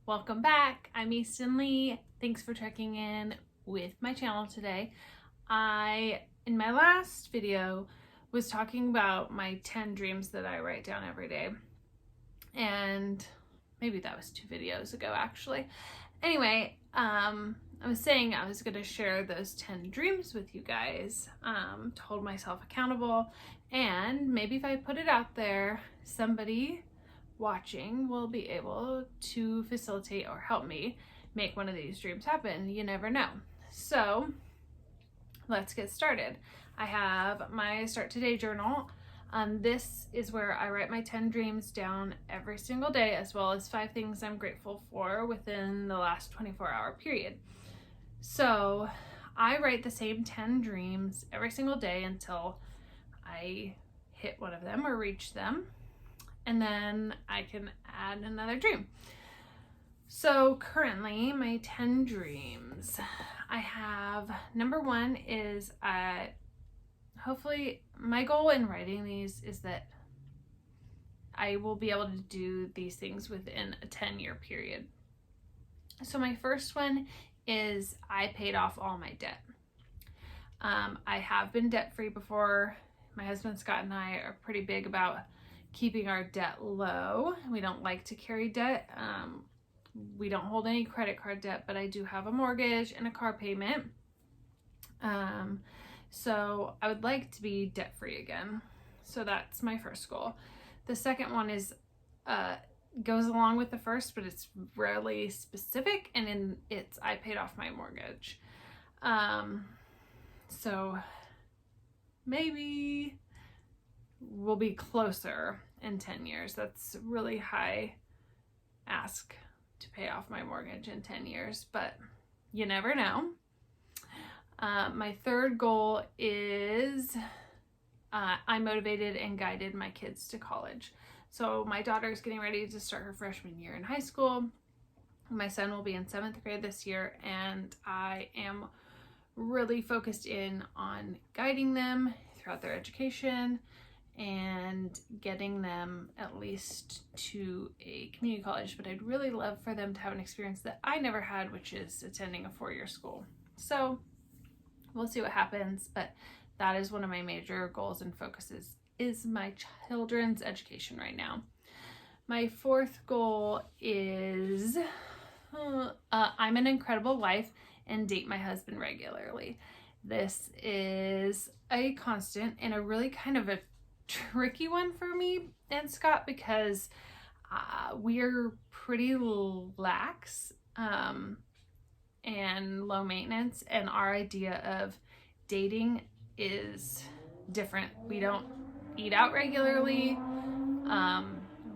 Welcome back. I'm Easton Lee. Thanks for checking in with my channel today. In my last video, was talking about my 10 dreams that I write down every day. And maybe that was 2 videos ago, actually. Anyway, I was saying I was going to share those 10 dreams with you guys, to hold myself accountable. And maybe if I put it out there, somebody watching will be able to facilitate or help me make one of these dreams happen. You never know. So let's get started. I have my Start Today journal. This is where I write my 10 dreams down every single day, as well as 5 things I'm grateful for within the last 24-hour period. So I write the same 10 dreams every single day until I hit one of them or reach them. And then I can add another dream. So currently my 10 dreams, I have, number 1 is, hopefully my goal in writing these is that I will be able to do these things within a 10-year period. So my first one is I paid off all my debt. I have been debt-free before. My husband Scott and I are pretty big about keeping our debt low. We don't like to carry debt. We don't hold any credit card debt, but I do have a mortgage and a car payment. So I would like to be debt-free again. So that's my first goal. The second one is goes along with the first, but it's really specific, and it's I paid off my mortgage. So maybe we'll be closer in 10 years. That's a really high ask to pay off my mortgage in 10 years, but you never know. My third goal is I motivated and guided my kids to college. So my daughter is getting ready to start her freshman year in high school. My son will be in 7th grade this year, and I am really focused in on guiding them throughout their education and getting them at least to a community college. But I'd really love for them to have an experience that I never had, which is attending a 4-year school. So we'll see what happens, but that is one of my major goals and focuses, is my children's education right now. My fourth goal is I'm an incredible wife and date my husband regularly. This is a constant and a really kind of a tricky one for me and Scott, because we're pretty lax and low maintenance, and our idea of dating is different. We don't eat out regularly.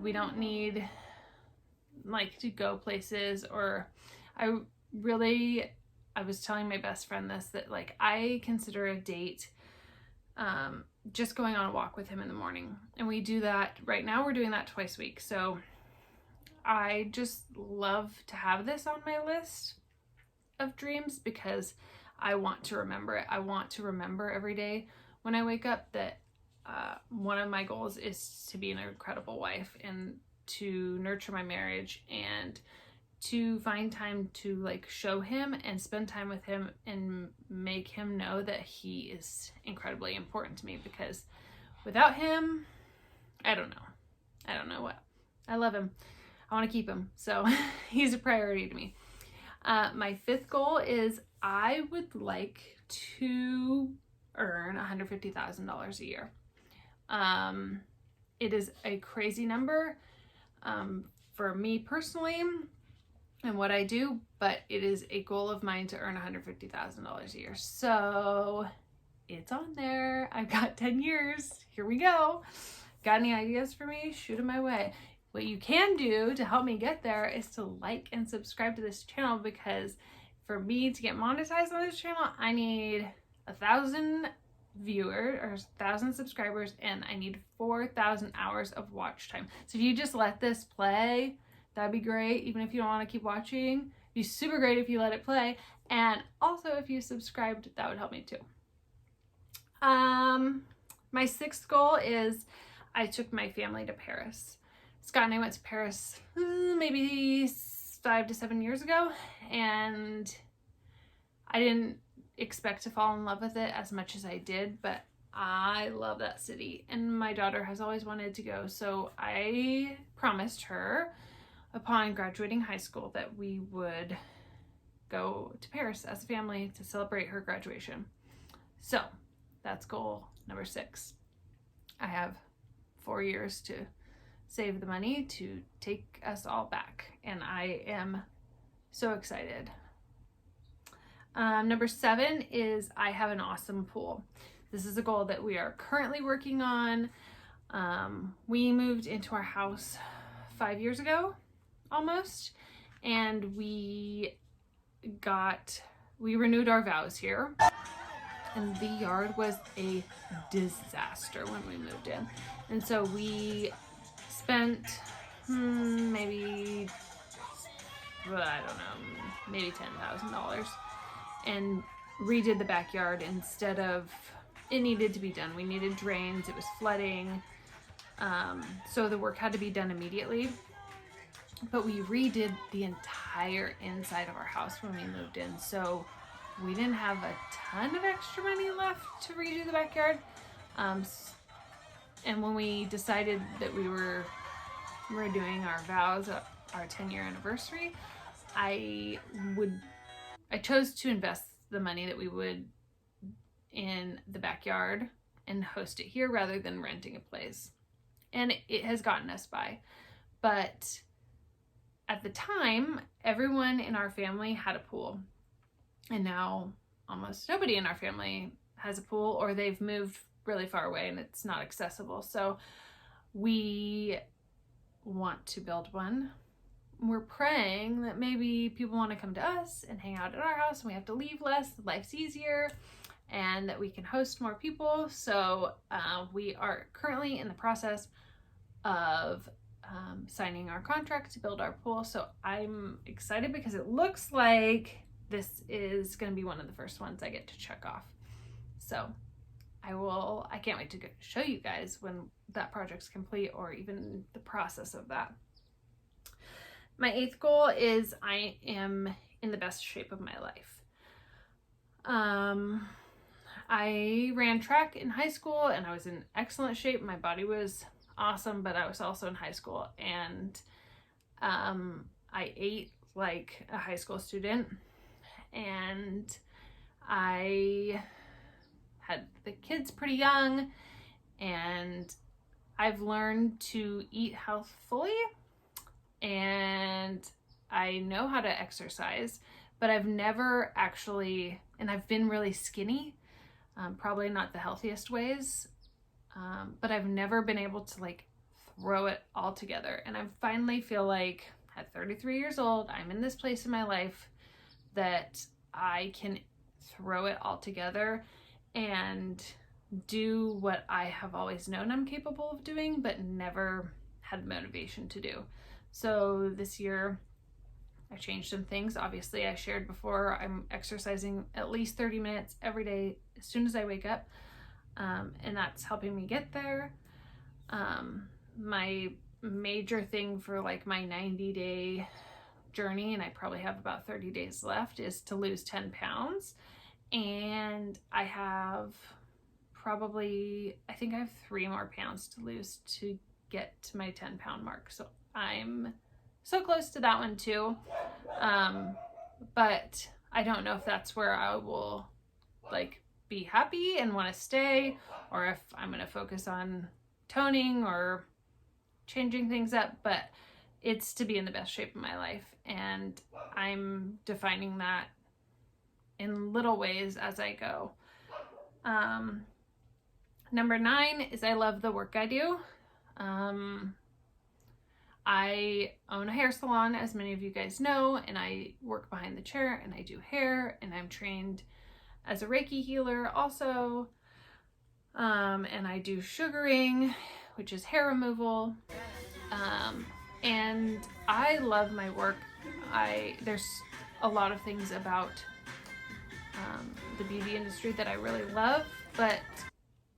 We don't need to go places, or I was telling my best friend this, that I consider a date just going on a walk with him in the morning. And we do that right now. We're doing that twice a week. So I just love to have this on my list of dreams because I want to remember it. I want to remember every day when I wake up that one of my goals is to be an incredible wife and to nurture my marriage and to find time to show him and spend time with him and make him know that he is incredibly important to me, because without him, I don't know what. I love him. I want to keep him. So he's a priority to me. My 5th goal is I would like to earn $150,000 a year. It is a crazy number for me personally and what I do, but it is a goal of mine to earn $150,000 a year. So it's on there. I've got 10 years. Here we go. Got any ideas for me? Shoot them my way. What you can do to help me get there is to like and subscribe to this channel, because for me to get monetized on this channel, I need 1,000 viewers or 1,000 subscribers, and I need 4,000 hours of watch time. So if you just let this play, that'd be great. Even if you don't want to keep watching, it'd be super great if you let it play. And also if you subscribed, that would help me too. My 6th goal is I took my family to Paris. Scott and I went to Paris maybe 5 to 7 years ago, and I didn't expect to fall in love with it as much as I did, but I love that city, and my daughter has always wanted to go, so I promised her upon graduating high school that we would go to Paris as a family to celebrate her graduation. So that's goal number 6. I have 4 years to save the money to take us all back, and I am so excited. Number 7 is I have an awesome pool. This is a goal that we are currently working on. We moved into our house 5 years ago, almost, and we renewed our vows here, and the yard was a disaster when we moved in, and so we spent maybe $10,000 and redid the backyard. Instead of, it needed to be done, we needed drains, it was flooding, so the work had to be done immediately. But we redid the entire inside of our house when we moved in, so we didn't have a ton of extra money left to redo the backyard. And when we decided that we were doing our vows, our 10-year anniversary, I chose to invest the money that we would in the backyard and host it here rather than renting a place. And it has gotten us by. But at the time, everyone in our family had a pool. And now almost nobody in our family has a pool, or they've moved really far away and it's not accessible. So we want to build one. We're praying that maybe people want to come to us and hang out at our house and we have to leave less, life's easier, and that we can host more people. So we are currently in the process of signing our contract to build our pool. So I'm excited because it looks like this is going to be one of the first ones I get to check off. So I can't wait to show you guys when that project's complete, or even the process of that. My 8th goal is I am in the best shape of my life. I ran track in high school and I was in excellent shape. My body was awesome, but I was also in high school, and I ate like a high school student, and I had the kids pretty young, and I've learned to eat healthfully, and I know how to exercise, but I've never actually, and I've been really skinny, probably not the healthiest ways, but I've never been able to like throw it all together. And I finally feel like at 33 years old, I'm in this place in my life that I can throw it all together and do what I have always known I'm capable of doing, but never had motivation to do. So this year I changed some things. Obviously, I shared before, I'm exercising at least 30 minutes every day as soon as I wake up. And that's helping me get there. My major thing for like my 90-day journey, and I probably have about 30 days left, is to lose 10 pounds. And I have I think I have 3 more pounds to lose to get to my 10-pound mark. So I'm so close to that one too. But I don't know if that's where I will like be happy and want to stay, or if I'm going to focus on toning or changing things up. But it's to be in the best shape of my life, and I'm defining that in little ways as I go. Number 9 is I love the work I do. I own a hair salon, as many of you guys know, and I work behind the chair and I do hair, and I'm trained as a Reiki healer also. And I do sugaring, which is hair removal. And I love my work. There's a lot of things about the beauty industry that I really love, but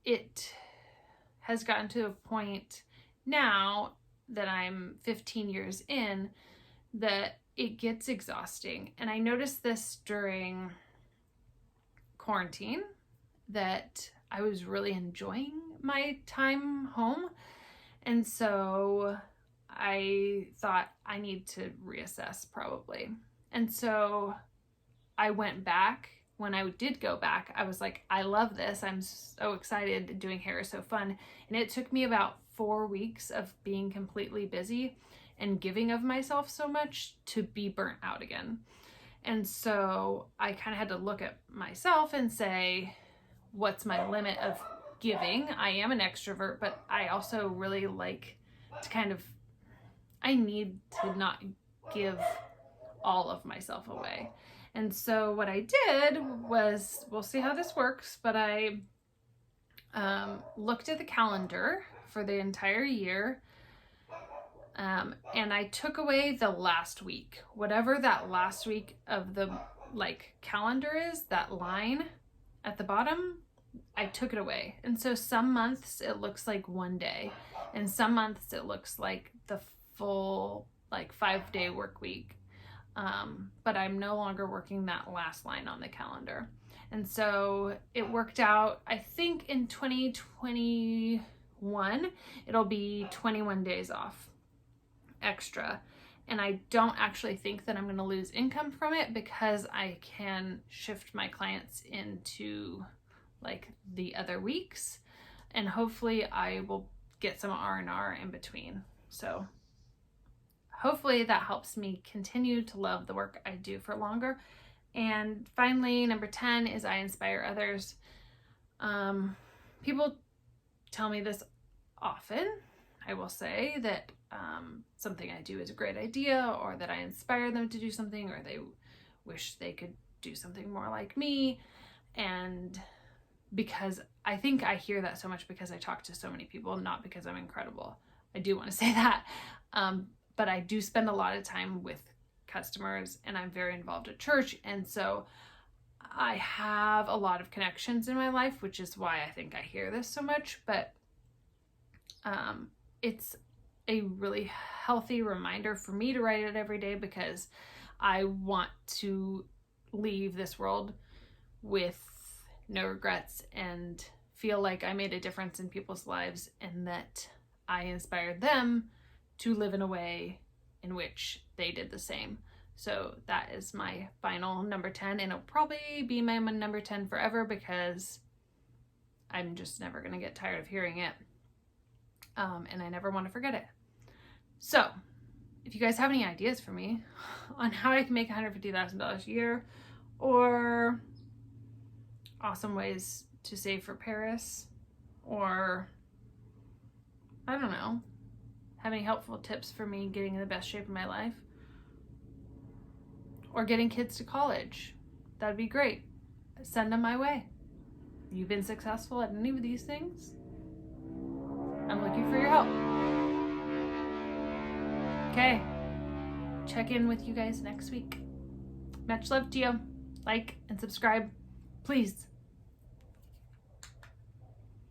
it has gotten to a point now that I'm 15 years in that it gets exhausting. And I noticed this during quarantine, that I was really enjoying my time home. And so I thought I need to reassess probably. And so I went back. When I did go back, I was like, I love this. I'm so excited. Doing hair is so fun. And it took me about 4 weeks of being completely busy and giving of myself so much to be burnt out again. And so I kind of had to look at myself and say, what's my limit of giving? I am an extrovert, but I also really like to I need to not give all of myself away. And so what I did was, we'll see how this works, but I looked at the calendar for the entire year, and I took away the last week. Whatever that last week of the calendar is, that line at the bottom, I took it away. And so some months it looks like 1 day, and some months it looks like the full 5-day work week. But I'm no longer working that last line on the calendar. And so it worked out, I think in 2021, it'll be 21 days off extra. And I don't actually think that I'm going to lose income from it, because I can shift my clients into the other weeks, and hopefully I will get some R&R in between. So hopefully that helps me continue to love the work I do for longer. And finally, number 10 is I inspire others. People tell me this often. I will say that something I do is a great idea, or that I inspire them to do something, or they wish they could do something more like me. And because I think I hear that so much because I talk to so many people, not because I'm incredible. I do want to say that. But I do spend a lot of time with customers, and I'm very involved at church. And so I have a lot of connections in my life, which is why I think I hear this so much. But it's a really healthy reminder for me to write it every day, because I want to leave this world with no regrets and feel like I made a difference in people's lives, and that I inspired them to live in a way in which they did the same. So that is my final number 10, and it'll probably be my number 10 forever, because I'm just never going to get tired of hearing it. And I never want to forget it. So if you guys have any ideas for me on how I can make $150,000 a year, or awesome ways to save for Paris, or I don't know, have any helpful tips for me getting in the best shape of my life, or getting kids to college, that'd be great. Send them my way. You've been successful at any of these things? I'm looking for your help. Okay, check in with you guys next week. Much love to you. Like and subscribe, please.